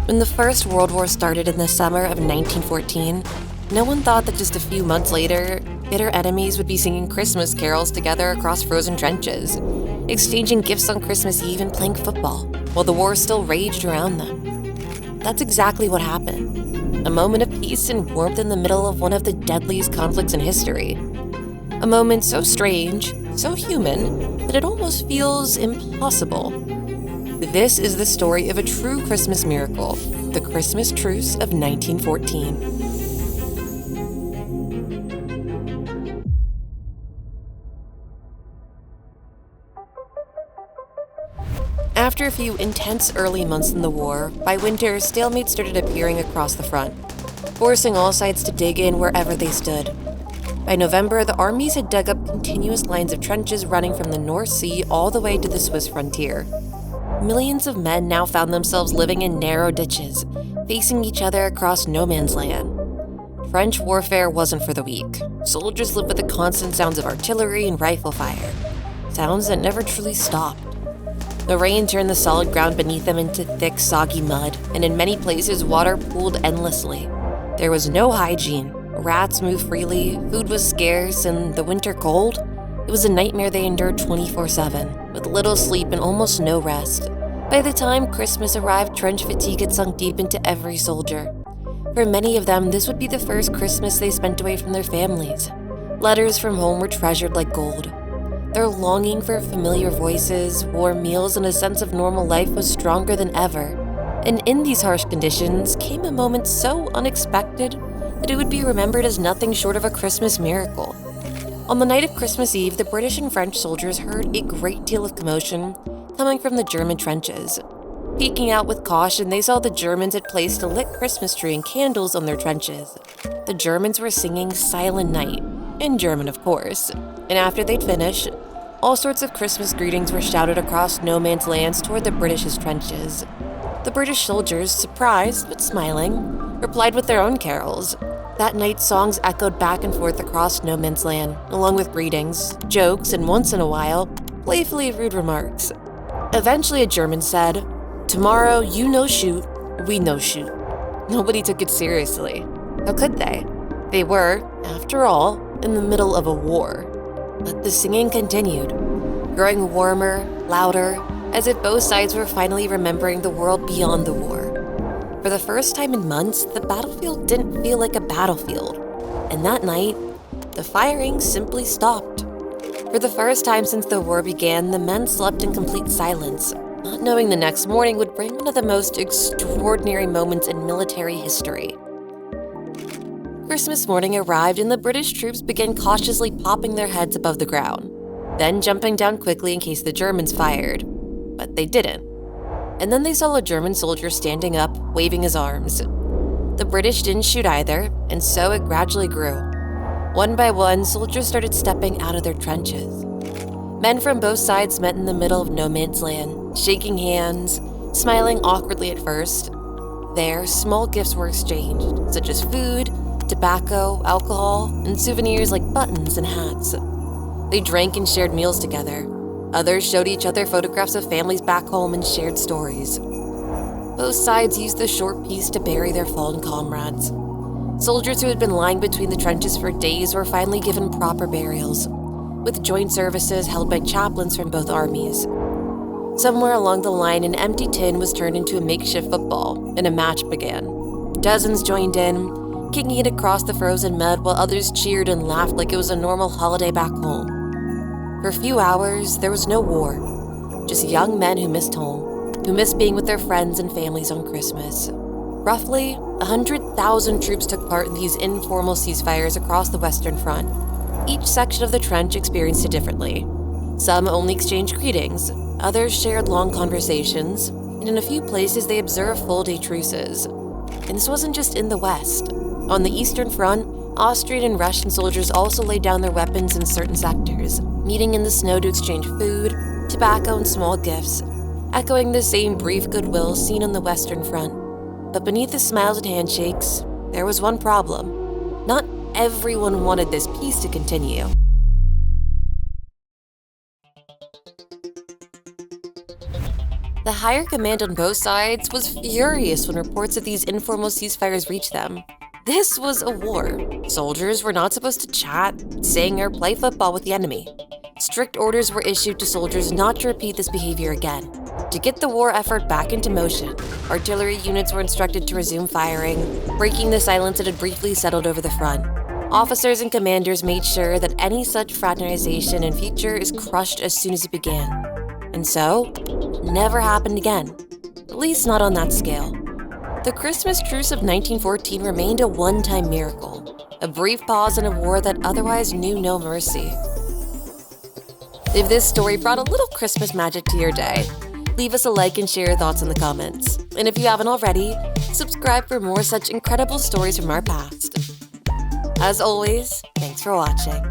When the First World War started in the summer of 1914, no one thought that just a few months later, bitter enemies would be singing Christmas carols together across frozen trenches, exchanging gifts on Christmas Eve and playing football, while the war still raged around them. That's exactly what happened. A moment of peace and warmth in the middle of one of the deadliest conflicts in history. A moment so strange, so human, that it almost feels impossible. This is the story of a true Christmas miracle, the Christmas Truce of 1914. After a few intense early months in the war, by winter, stalemates started appearing across the front, forcing all sides to dig in wherever they stood. By November, the armies had dug up continuous lines of trenches running from the North Sea all the way to the Swiss frontier. Millions of men now found themselves living in narrow ditches, facing each other across no man's land. French warfare wasn't for the weak. Soldiers lived with the constant sounds of artillery and rifle fire, sounds that never truly stopped. The rain turned the solid ground beneath them into thick, soggy mud, and in many places, water pooled endlessly. There was no hygiene. Rats moved freely, food was scarce, and the winter cold? It was a nightmare they endured 24/7, with little sleep and almost no rest. By the time Christmas arrived, trench fatigue had sunk deep into every soldier. For many of them, this would be the first Christmas they spent away from their families. Letters from home were treasured like gold. Their longing for familiar voices, warm meals, and a sense of normal life was stronger than ever. And in these harsh conditions came a moment so unexpected that it would be remembered as nothing short of a Christmas miracle. On the night of Christmas Eve, the British and French soldiers heard a great deal of commotion coming from the German trenches. Peeking out with caution, they saw the Germans had placed a lit Christmas tree and candles on their trenches. The Germans were singing Silent Night, in German of course, and after they'd finished, all sorts of Christmas greetings were shouted across no man's lands toward the British's trenches. The British soldiers, surprised but smiling, replied with their own carols. That night, songs echoed back and forth across no man's land, along with greetings, jokes, and once in a while, playfully rude remarks. Eventually, a German said, "Tomorrow, you no shoot, we no shoot." Nobody took it seriously. How could they? They were, after all, in the middle of a war. But the singing continued, growing warmer, louder, as if both sides were finally remembering the world beyond the war. For the first time in months, the battlefield didn't feel like a battlefield. And that night, the firing simply stopped. For the first time since the war began, the men slept in complete silence, not knowing the next morning would bring one of the most extraordinary moments in military history. Christmas morning arrived and the British troops began cautiously popping their heads above the ground, then jumping down quickly in case the Germans fired. But they didn't. And then they saw a German soldier standing up, waving his arms. The British didn't shoot either, and so it gradually grew. One by one, soldiers started stepping out of their trenches. Men from both sides met in the middle of no man's land, shaking hands, smiling awkwardly at first. There, small gifts were exchanged, such as food, tobacco, alcohol, and souvenirs like buttons and hats. They drank and shared meals together. Others showed each other photographs of families back home and shared stories. Both sides used the short peace to bury their fallen comrades. Soldiers who had been lying between the trenches for days were finally given proper burials, with joint services held by chaplains from both armies. Somewhere along the line, an empty tin was turned into a makeshift football, and a match began. Dozens joined in, kicking it across the frozen mud while others cheered and laughed like it was a normal holiday back home. For a few hours, there was no war, just young men who missed home, who missed being with their friends and families on Christmas. Roughly 100,000 troops took part in these informal ceasefires across the Western Front. Each section of the trench experienced it differently. Some only exchanged greetings, others shared long conversations, and in a few places they observed full-day truces. And this wasn't just in the West. On the Eastern Front, Austrian and Russian soldiers also laid down their weapons in certain sectors, meeting in the snow to exchange food, tobacco, and small gifts, echoing the same brief goodwill seen on the Western Front. But beneath the smiles and handshakes, there was one problem. Not everyone wanted this peace to continue. The higher command on both sides was furious when reports of these informal ceasefires reached them. This was a war. Soldiers were not supposed to chat, sing, or play football with the enemy. Strict orders were issued to soldiers not to repeat this behavior again. To get the war effort back into motion, artillery units were instructed to resume firing, breaking the silence that had briefly settled over the front. Officers and commanders made sure that any such fraternization in future is crushed as soon as it began. And so, it never happened again. At least not on that scale. The Christmas Truce of 1914 remained a one-time miracle, a brief pause in a war that otherwise knew no mercy. If this story brought a little Christmas magic to your day, leave us a like and share your thoughts in the comments. And if you haven't already, subscribe for more such incredible stories from our past. As always, thanks for watching.